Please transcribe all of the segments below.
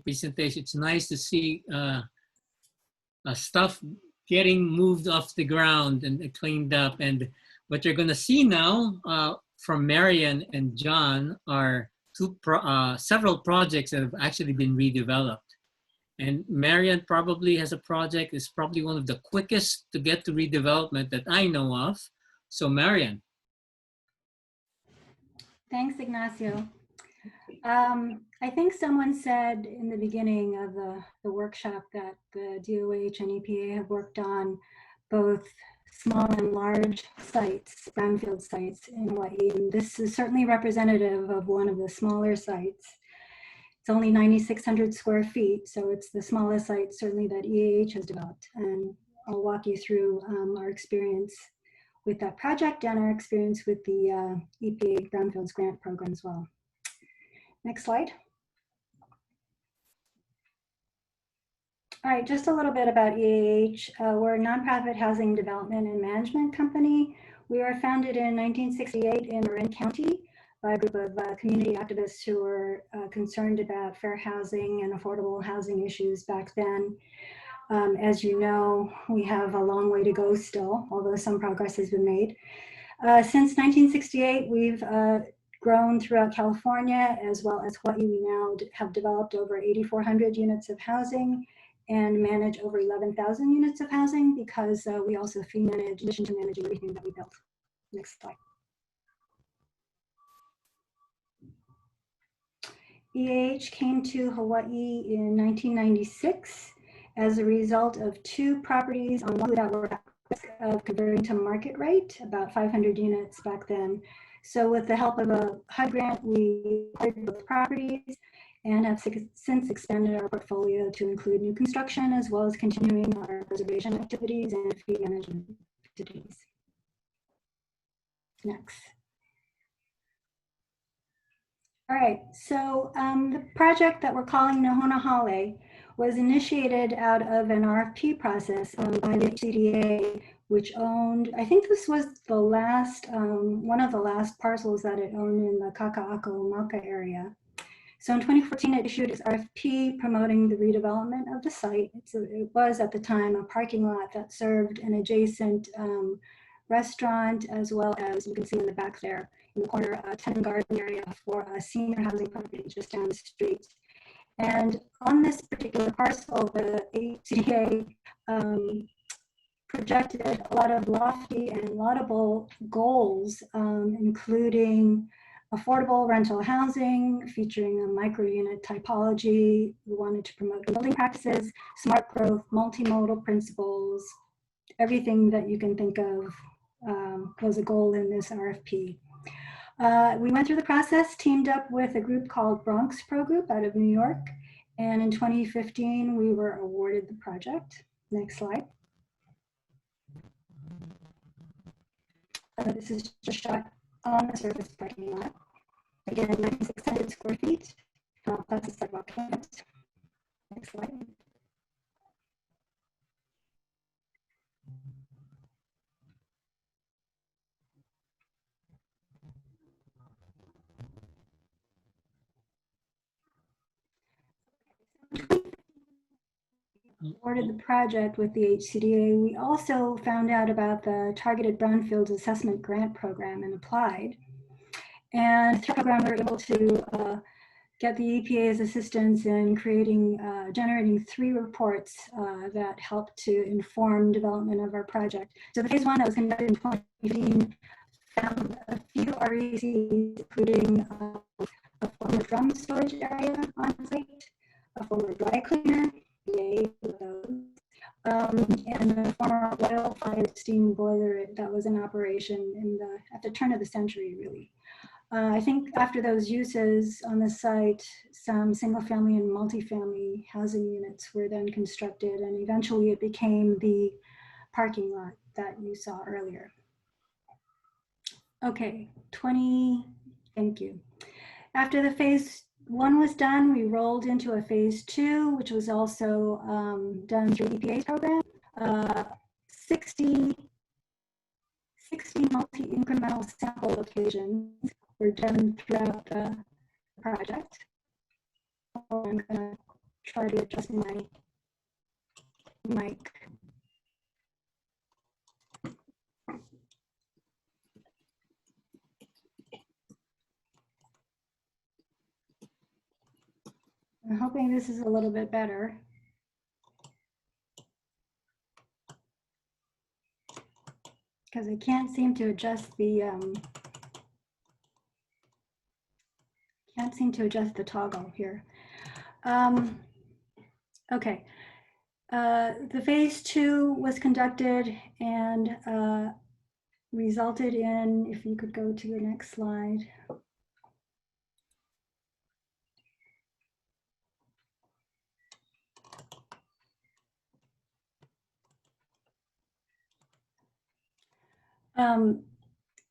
presentation. It's nice to see stuff getting moved off the ground and cleaned up. And what you're going to see now from Marian and John are several projects that have actually been redeveloped. And Marian probably has a project, is probably one of the quickest to get to redevelopment that I know of. So Marian. Thanks, Ignacio. I think someone said in the beginning of the workshop that the DOH and EPA have worked on both small and large sites, brownfield sites in Hawaii. And this is certainly representative of one of the smaller sites. It's only 9,600 square feet, so it's the smallest site certainly that EAH has developed. And I'll walk you through our experience with that project and our experience with the EPA Brownfields Grant Program as well. Next slide. All right, just a little bit about EAH. We're a nonprofit housing development and management company. We were founded in 1968 in Marin County by a group of community activists who were concerned about fair housing and affordable housing issues back then. As you know, we have a long way to go still, although some progress has been made. Since 1968, we've grown throughout California as well as Hawaii. We now have developed over 8,400 units of housing and manage over 11,000 units of housing because we also fee manage, in addition to managing everything that we built. Next slide. EAH came to Hawaii in 1996 as a result of 2 properties on Oahu that were at risk of converting to market rate, about 500 units back then. So with the help of a HUD grant, we acquired both properties and have since expanded our portfolio to include new construction as well as continuing our preservation activities and fee management activities. Next. All right, so the project that we're calling Nohona Hale was initiated out of an RFP process by the HCDA, which owned, I think this was the last, one of the last parcels that it owned in the Kaka'ako Makai area. So in 2014, it issued its RFP promoting the redevelopment of the site. It was at the time a parking lot that served an adjacent restaurant, as well as, you can see in the back there, in the corner, a tenant garden area for a senior housing property just down the street. And on this particular parcel, the HCDA projected a lot of lofty and laudable goals, including affordable rental housing featuring a micro-unit typology. We wanted to promote building practices, smart growth, multimodal principles, everything that you can think of was a goal in this RFP. We went through the process, teamed up with a group called Bronx Pro Group out of New York. And in 2015, we were awarded the project. Next slide. This is just shot on the surface parking lot. Again, 9,600 square feet, plus a sidewalk campus. Next slide. Awarded the project with the HCDA, we also found out about the Targeted Brownfields Assessment Grant Program and applied. And through the program, we were able to get the EPA's assistance in creating, generating 3 reports that helped to inform development of our project. So the phase 1 that was conducted in 2015 found a few RECs, including a former drum storage area on site, a former dry cleaner, yay for those, and a former oil-fired steam boiler that was in operation in at the turn of the century, really. I think after those uses on the site, some single-family and multi-family housing units were then constructed, and eventually it became the parking lot that you saw earlier. Okay, thank you. After the phase 1 was done, we rolled into a phase 2, which was also done through EPA's program. 60 multi-incremental sample locations were done throughout the project. I'm going to try to adjust my mic. I'm hoping this is a little bit better. Because I can't seem to adjust the toggle here. Okay, the phase 2 was conducted and resulted in, if you could go to the next slide.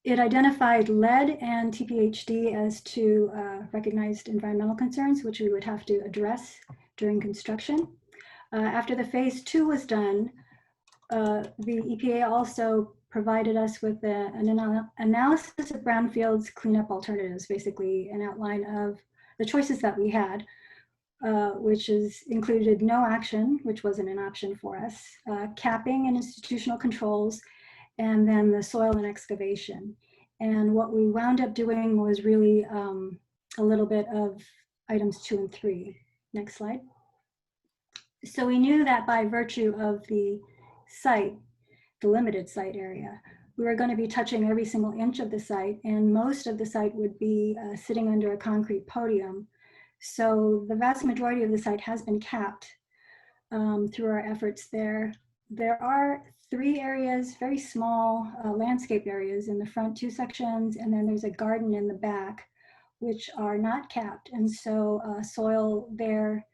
It identified lead and TPHD as two recognized environmental concerns, which we would have to address during construction. After the phase 2 was done, the EPA also provided us with an analysis of brownfields cleanup alternatives, basically an outline of the choices that we had, which included no action, which wasn't an option for us, capping and institutional controls, and then the soil and excavation. And what we wound up doing was really a little bit of items 2 and 3. Next slide. So we knew that by virtue of the site, the limited site area, we were going to be touching every single inch of the site, and most of the site would be sitting under a concrete podium. So the vast majority of the site has been capped through our efforts there. There are 3 areas, very small landscape areas in the front 2 sections, and then there's a garden in the back, which are not capped. And so soil there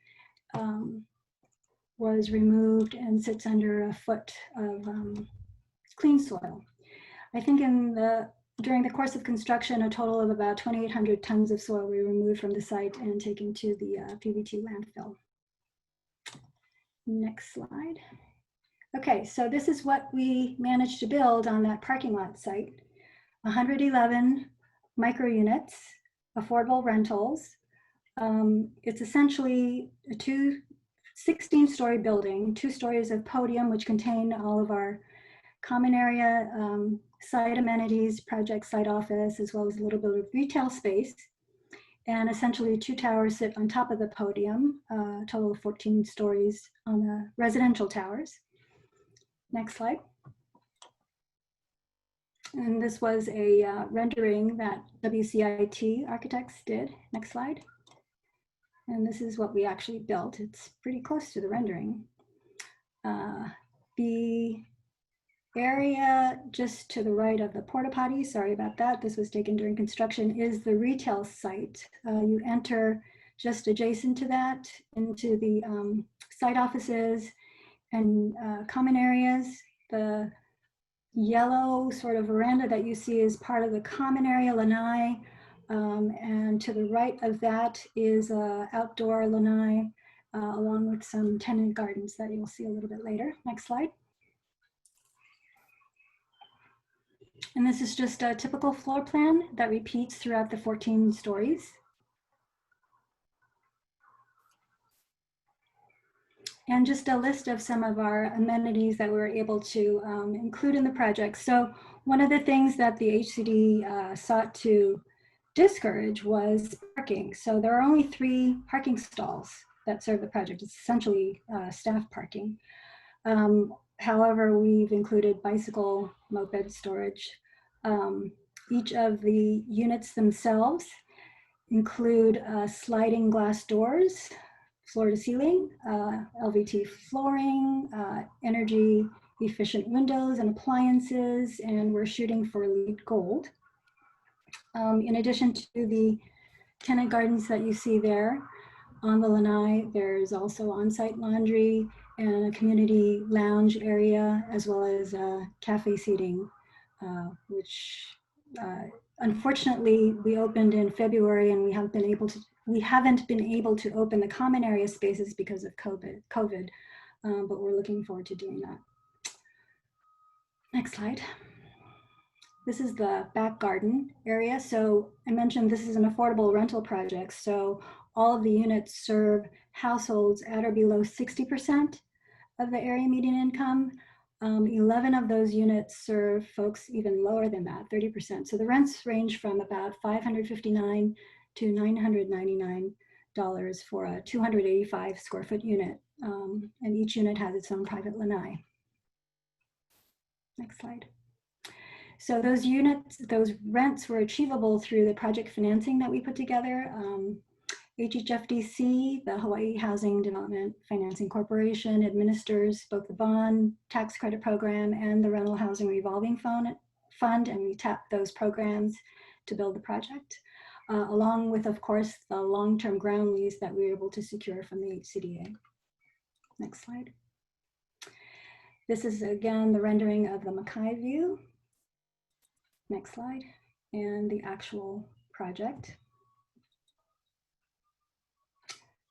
was removed and sits under a foot of clean soil. I think during the course of construction, a total of about 2,800 tons of soil were removed from the site and taken to the PVT landfill. Next slide. Okay, so this is what we managed to build on that parking lot site. 111 micro units, affordable rentals. It's essentially a 16-story building, 2 stories of podium, which contain all of our common area, site amenities, project site office, as well as a little bit of retail space. And essentially 2 towers sit on top of the podium, a total of 14 stories on the residential towers. Next slide. And this was a rendering that WCIT architects did. Next slide. And this is what we actually built. It's pretty close to the rendering. The area just to the right of the porta potty, sorry about that, this was taken during construction, is the retail site. You enter just adjacent to that into the site offices and common areas. The yellow sort of veranda that you see is part of the common area lanai, and to the right of that is outdoor lanai, along with some tenant gardens that you'll see a little bit later. Next slide. And this is just a typical floor plan that repeats throughout the 14 stories. And just a list of some of our amenities that we were able to include in the project. So one of the things that the HCD sought to discourage was parking. So there are only 3 parking stalls that serve the project. It's essentially staff parking. However, we've included bicycle, moped storage. Each of the units themselves include sliding glass doors, floor to ceiling, LVT flooring, energy efficient windows and appliances, and we're shooting for LEED Gold. In addition to the tenant gardens that you see there on the lanai, there's also on-site laundry and a community lounge area, as well as cafe seating, which unfortunately we opened in February, and we haven't been able to open the common area spaces because of COVID, but we're looking forward to doing that. Next slide. This is the back garden area. So I mentioned this is an affordable rental project. So all of the units serve households at or below 60% of the area median income. 11 of those units serve folks even lower than that, 30%. So the rents range from about $559 to $999 for a 285 square foot unit. And each unit has its own private lanai. Next slide. So those units, those rents were achievable through the project financing that we put together. HHFDC, the Hawaii Housing Development Financing Corporation, administers both the bond tax credit program and the rental housing revolving fund, and we tap those programs to build the project, along with, of course, the long-term ground lease that we were able to secure from the HCDA. Next slide. This is, again, the rendering of the Makai view. Next slide. And the actual project.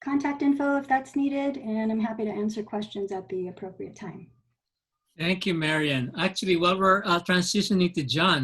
Contact info if that's needed, and I'm happy to answer questions at the appropriate time. Thank you, Marian. Actually, while we're transitioning to John,